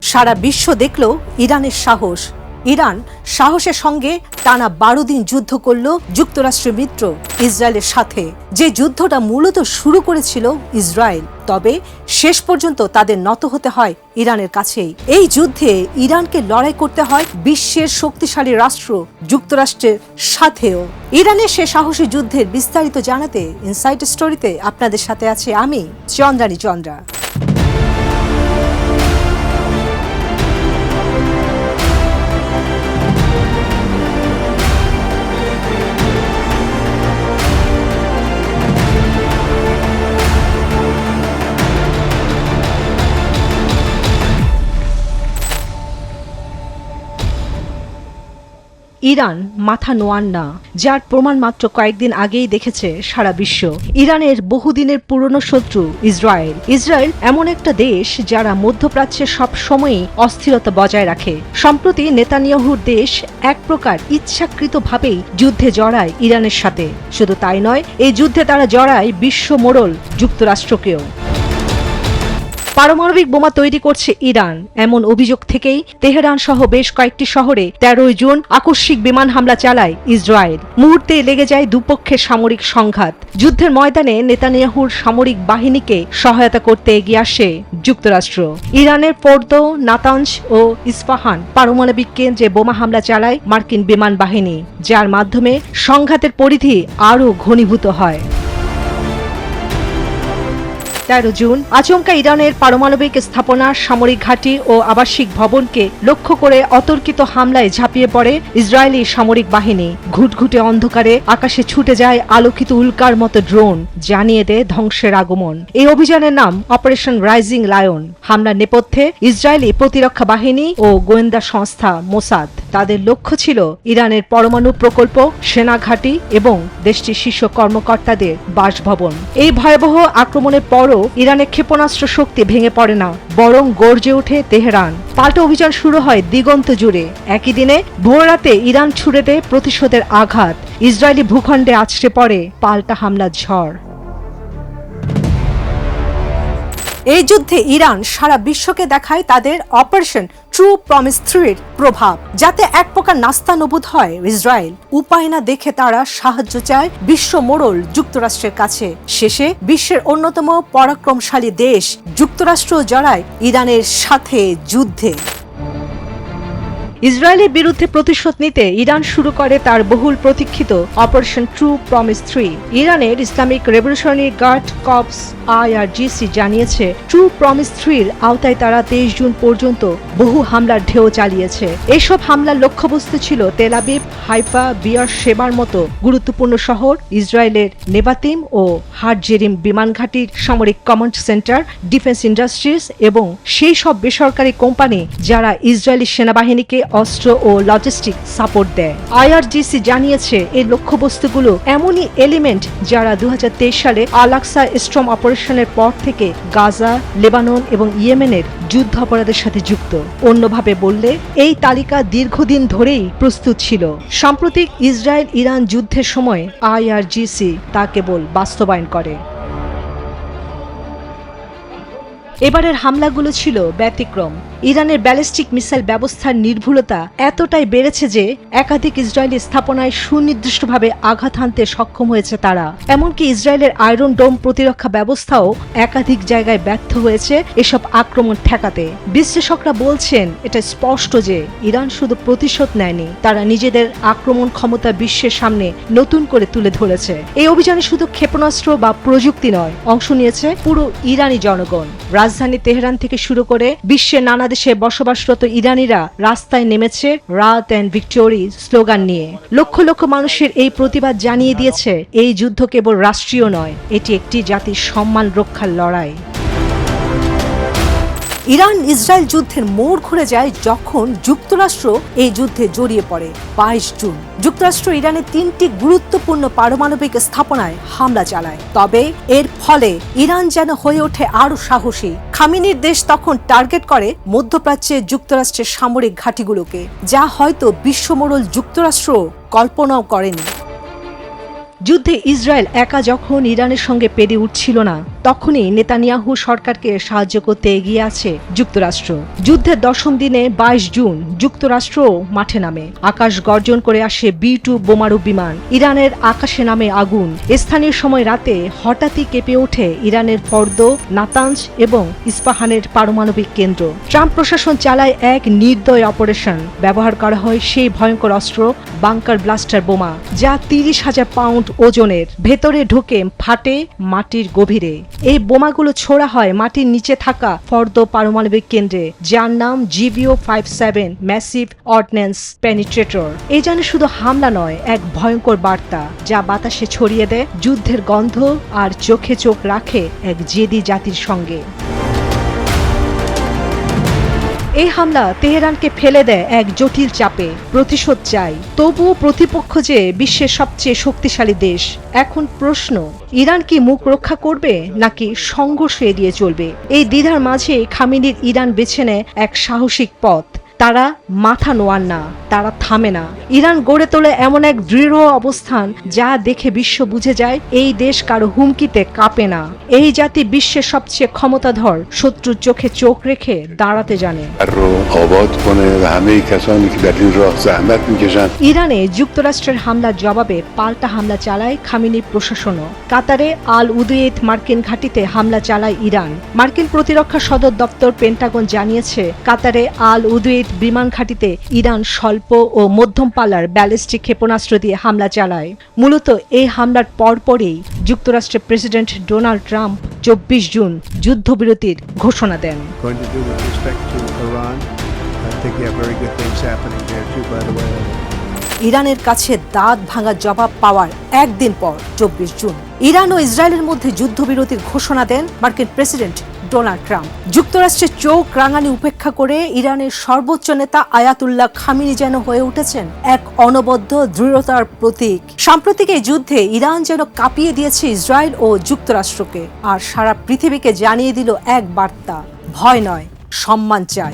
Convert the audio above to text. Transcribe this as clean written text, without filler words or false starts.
সারা বিশ্ব দেখল ইরানের সাহস। ইরান সাহসের সঙ্গে টানা 12 দিন যুদ্ধ করল যুক্তরাষ্ট্রের মিত্র ইসরায়েলের সাথে, যে যুদ্ধটা মূলত শুরু করেছিল ইসরায়েল। তবে শেষ পর্যন্ত তাদের নত হতে হয় ইরানের কাছেই। এই যুদ্ধে ইরানকে লড়াই করতে হয় বিশ্বের শক্তিশালী রাষ্ট্র যুক্তরাষ্ট্রের সাথেও। ইরানের সে সাহসী যুদ্ধের বিস্তারিত জানাতে ইনসাইট স্টোরিতে আপনাদের সাথে আছে আমি চন্দ্রানী চন্দ্রা। ইরান মাথা নোয়ান না, যার প্রমাণ মাত্র কয়েকদিন আগেই দেখেছে সারা বিশ্ব। ইরানের বহুদিনের পুরনো শত্রু ইসরায়েল। ইসরায়েল এমন একটা দেশ যারা মধ্যপ্রাচ্যে সব সময়ই অস্থিরতা বজায় রাখে। সম্প্রতি নেতানিয়াহুর দেশ এক প্রকার ইচ্ছাকৃতভাবেই যুদ্ধে জড়ায় ইরানের সাথে। শুধু তাই নয়, এই যুদ্ধে তারা জড়ায় বিশ্ব মোড়ল যুক্তরাষ্ট্রকেও। পারমাণবিক বোমা তৈরি করছে ইরান, এমন অভিযোগ থেকেই তেহরান সহ বেশ কয়েকটি শহরে 13 জুন আকস্মিক বিমান হামলা চালায় ইসরায়েল। মুহূর্তে লেগে যায় দুপক্ষের সামরিক সংঘাত। যুদ্ধের ময়দানে নেতানিয়াহুর সামরিক বাহিনীকে সহায়তা করতে এগিয়ে আসে যুক্তরাষ্ট্র। ইরানের ফোর্দো, নাতানজ ও ইস্পাহান পারমাণবিক কেন্দ্রে বোমা হামলা চালায় মার্কিন বিমান বাহিনী, যার মাধ্যমে সংঘাতের পরিধি আরও ঘনীভূত হয়। 13 জুন আচমকা ইরানের পারমাণবিক স্থাপনা, সামরিক ঘাঁটি ও আবাসিক ভবনকে লক্ষ্য করে অতর্কিত হামলায় ঝাঁপিয়ে পড়ে ইসরায়েলি সামরিক বাহিনী। ঘুটঘুটে অন্ধকারে আকাশে ছুটে যায় আলোকিত উল্কার মতো ড্রোন, জানিয়ে দেয় ধ্বংসের আগমন। এই অভিযানের নাম অপারেশন রাইজিং লায়ন। হামলার নেপথ্যে ইসরায়েলি প্রতিরক্ষা বাহিনী ও গোয়েন্দা সংস্থা মোসাদ। তাদের লক্ষ্য ছিল ইরানের পরমাণু প্রকল্প, সেনা ঘাঁটি এবং দেশটির শীর্ষ কর্মকর্তাদের বাসভবন। এই ভয়াবহ আক্রমণের পরও ইরানের ক্ষেপণাস্ত্র শক্তি ভেঙে পড়ে না, বরং গর্জে ওঠে তেহরান। পাল্টা অভিযান শুরু হয় দিগন্ত জুড়ে। একই দিনে ভোররাতে ইরান ছুড়ে দেয় প্রতিশোধের আঘাত। ইসরায়েলি ভূখণ্ডে আছড়ে পড়ে পাল্টা হামলার ঝড়। এই যুদ্ধে ইরান সারা বিশ্বকে দেখায় তাদের অপারেশন ট্রু প্রমিস 3 প্রভাব, যাতে এক প্রকার নাস্তানুবুদ হয় ইসরায়েল। উপায় না দেখে তারা সাহায্য চায় বিশ্ব মোড়ল যুক্তরাষ্ট্রের কাছে। শেষে বিশ্বের অন্যতম পরাক্রমশালী দেশ যুক্তরাষ্ট্র জড়ায় ইরানের সাথে যুদ্ধে। ইসরায়েলের বিরুদ্ধে প্রতিশোধ নিতে ইরান শুরু করে তার বহুল প্রতীক্ষিত অপারেশন ট্রু প্রমিস 3। ইরানের Islamic revolutionary guard corps IRGC জানিয়েছে, ট্রু প্রমিস 3-র আওতায় তারা 23 জুন পর্যন্ত বহু হামলার ঢেউ চালিয়েছে। এসব হামলার লক্ষ্যবস্তু ছিল তেল আবিব, হাইফা, বিয়ার শেবার মতো গুরুত্বপূর্ণ শহর, ইসরায়েলের নেভাতিম ও হাটজেরিম বিমান ঘাঁটির সামরিক কমান্ড সেন্টার, ডিফেন্স ইন্ডাস্ট্রিজ এবং সেই সব বেসরকারি কোম্পানি যারা ইসরায়েলি সেনাবাহিনীকে অস্ত্র ও লজিস্টিক সাপোর্ট দেয়। IRGC জানিয়েছে, এই লক্ষ্যবস্তুগুলো এমনই এলিমেন্ট যারা 2023 সালে আল-আকসা স্টর্ম অপারেশনের পর থেকে গাজা, লেবানন এবং ইয়েমেনের যুদ্ধ অপরাধের সাথে যুক্ত। অন্যভাবে বললে, এই তালিকা দীর্ঘদিন ধরেই প্রস্তুত ছিল। সাম্প্রতিক ইসরায়েল ইরান যুদ্ধের সময় IRGC তা কেবল বাস্তবায়ন করে। এবারের হামলাগুলো ছিল ব্যতিক্রম। ইরানের ব্যালিস্টিক মিসাইল ব্যবস্থার নির্ভুলতা এতটাই বেড়েছে যে একাধিক ইসরায়েলি স্থাপনায় সুনির্দিষ্টভাবে আঘাত হানতে সক্ষম হয়েছে তারা। এমনকি ইসরায়েলের আয়রন ডোম প্রতিরক্ষা ব্যবস্থাও একাধিক জায়গায় ব্যর্থ হয়েছে এসব আক্রমণ ঠেকাতে। বিশ্লেষকরা বলছেন, এটা স্পষ্ট যে ইরান শুধু প্রতিশোধ নেয়নি, তারা নিজেদের আক্রমণ ক্ষমতা বিশ্বের সামনে নতুন করে তুলে ধরেছে। এই অভিযানে শুধু ক্ষেপণাস্ত্র বা প্রযুক্তি নয়, অংশ নিয়েছে পুরো ইরানি জনগণ। রাজধানী তেহরান থেকে শুরু করে বিশ্বের নানা দেশে বসবাসরত ইরানিরা রাস্তায় নেমেছে রাত এন্ড ভিক্টোরি স্লোগান নিয়ে। লক্ষ লক্ষ মানুষের এই প্রতিবাদ জানিয়ে দিয়েছে, এই যুদ্ধ কেবল রাষ্ট্রীয় নয়, এটি একটি জাতির সম্মান রক্ষার লড়াই। ইরান ইসরায়েল যুদ্ধের মোড় ঘুরে যায় যখন যুক্তরাষ্ট্র এই যুদ্ধে জড়িয়ে পড়ে। 22 জুন যুক্তরাষ্ট্র ইরানের 3টি গুরুত্বপূর্ণ পারমাণবিক স্থাপনায় হামলা চালায়। তবে এর ফলে ইরান যেন হয়ে ওঠে আরো সাহসী। খামেনির দেশ তখন টার্গেট করে মধ্যপ্রাচ্যে যুক্তরাষ্ট্রের সামরিক ঘাঁটিগুলোকে, যা হয়তো বিশ্বমোড়ল যুক্তরাষ্ট্র কল্পনাও করেনি। যুদ্ধে ইসরায়েল একা যখন ইরানের সঙ্গে পেরে উঠছিল না, তখনই নেতানিয়াহু সরকারকে সাহায্য করতে এগিয়ে আছে যুক্তরাষ্ট্র। যুদ্ধের 10ম দিনে 22 জুন যুক্তরাষ্ট্রও মাঠে নামে। আকাশ গর্জন করে আসে B-2 বোমারু বিমান। ইরানের আকাশে নামে আগুন। স্থানীয় সময় রাতে হঠাৎই কেঁপে ওঠে ইরানের ফর্দো, নাতাঞ্জ এবং ইস্পাহানের পারমাণবিক কেন্দ্র। ট্রাম্প প্রশাসন চালায় এক নির্দয় অপারেশন। ব্যবহার করা হয় সেই ভয়ঙ্কর অস্ত্র বাংকার ব্লাস্টার বোমা, যা 30,000 পাউন্ড ওজনের। ভেতরে ঢোকে ফাটে মাটির গভীরে। এই বোমাগুলো ছোড়া হয় মাটির নিচে থাকা ফর্দো পারমাণবিক কেন্দ্রে, যার নাম GBO-57 ম্যাসিভ অর্ডিন্যান্স পেনিট্রেটর। এই যেন শুধু হামলা নয়, এক ভয়ঙ্কর বার্তা যা বাতাসে ছড়িয়ে দেয় যুদ্ধের গন্ধ আর চোখে চোখ রাখে এক জেদি জাতির সঙ্গে। এই হামলা তেহরানকে ফেলে দেয় এক জটিল চাপে। প্রতিশোধ চাই, তবুও প্রতিপক্ষ যে বিশ্বের সবচেয়ে শক্তিশালী দেশ। এখন প্রশ্ন, ইরান কি মুখ রক্ষা করবে নাকি সংঘর্ষ এড়িয়ে চলবে? এই দ্বিধার মাঝে খামেনির ইরান বেছে নেয় এক সাহসিক পথ। তারা মাথা নোয়ান না, তারা থামে না। ইরান গড়ে তোলে এমন এক দৃঢ় অবস্থান যা দেখে বিশ্ব বুঝে যায় এই দেশ কারো হুমকিতে কাঁপে না। এই জাতি বিশ্বের সবচেয়ে ক্ষমতাধর শত্রুর চোখে চোখ রেখে দাঁড়াতে জানে। ইরানে যুক্তরাষ্ট্রের হামলার জবাবে পাল্টা হামলা চালায় খামেনি প্রশাসনও। কাতারে আল উদয়েত মার্কিন ঘাঁটিতে হামলা চালায় ইরান। মার্কিন প্রতিরক্ষা সদর দপ্তর পেন্টাগন জানিয়েছে, কাতারে আল উদয়েত বিমান ঘাঁটিতে ইরান স্বল্প ও মধ্যম পাল্লার ব্যালিস্টিক ক্ষেপণাস্ত্র দিয়ে হামলা চালায়। মূলত এই হামলার পরপরই যুক্তরাষ্ট্রের প্রেসিডেন্ট ডোনাল্ড ট্রাম্প 24 জুন যুদ্ধবিরতির ঘোষণা দেন। ইরানের কাছে দাঁত ভাঙা জবাব পাওয়ার একদিন পর 24 জুন ইরান ও ইসরায়েলের মধ্যে যুদ্ধবিরতির ঘোষণা দেন মার্কিন প্রেসিডেন্ট ডোনাল্ড ট্রাম্প। যুক্তরাষ্ট্রের চোখ রাঙানি উপেক্ষা করে ইরানের সর্বোচ্চ নেতা আয়াতুল্লাহ খামেনি যেন হয়ে উঠেছেন এক অনবদ্য দৃঢ়তার প্রতীক। সাম্প্রতিক এই যুদ্ধে ইরান যেন কাঁপিয়ে দিয়েছে ইসরায়েল ও যুক্তরাষ্ট্রকে, আর সারা পৃথিবীকে জানিয়ে দিল এক বার্তা: ভয় নয়, সম্মান চাই।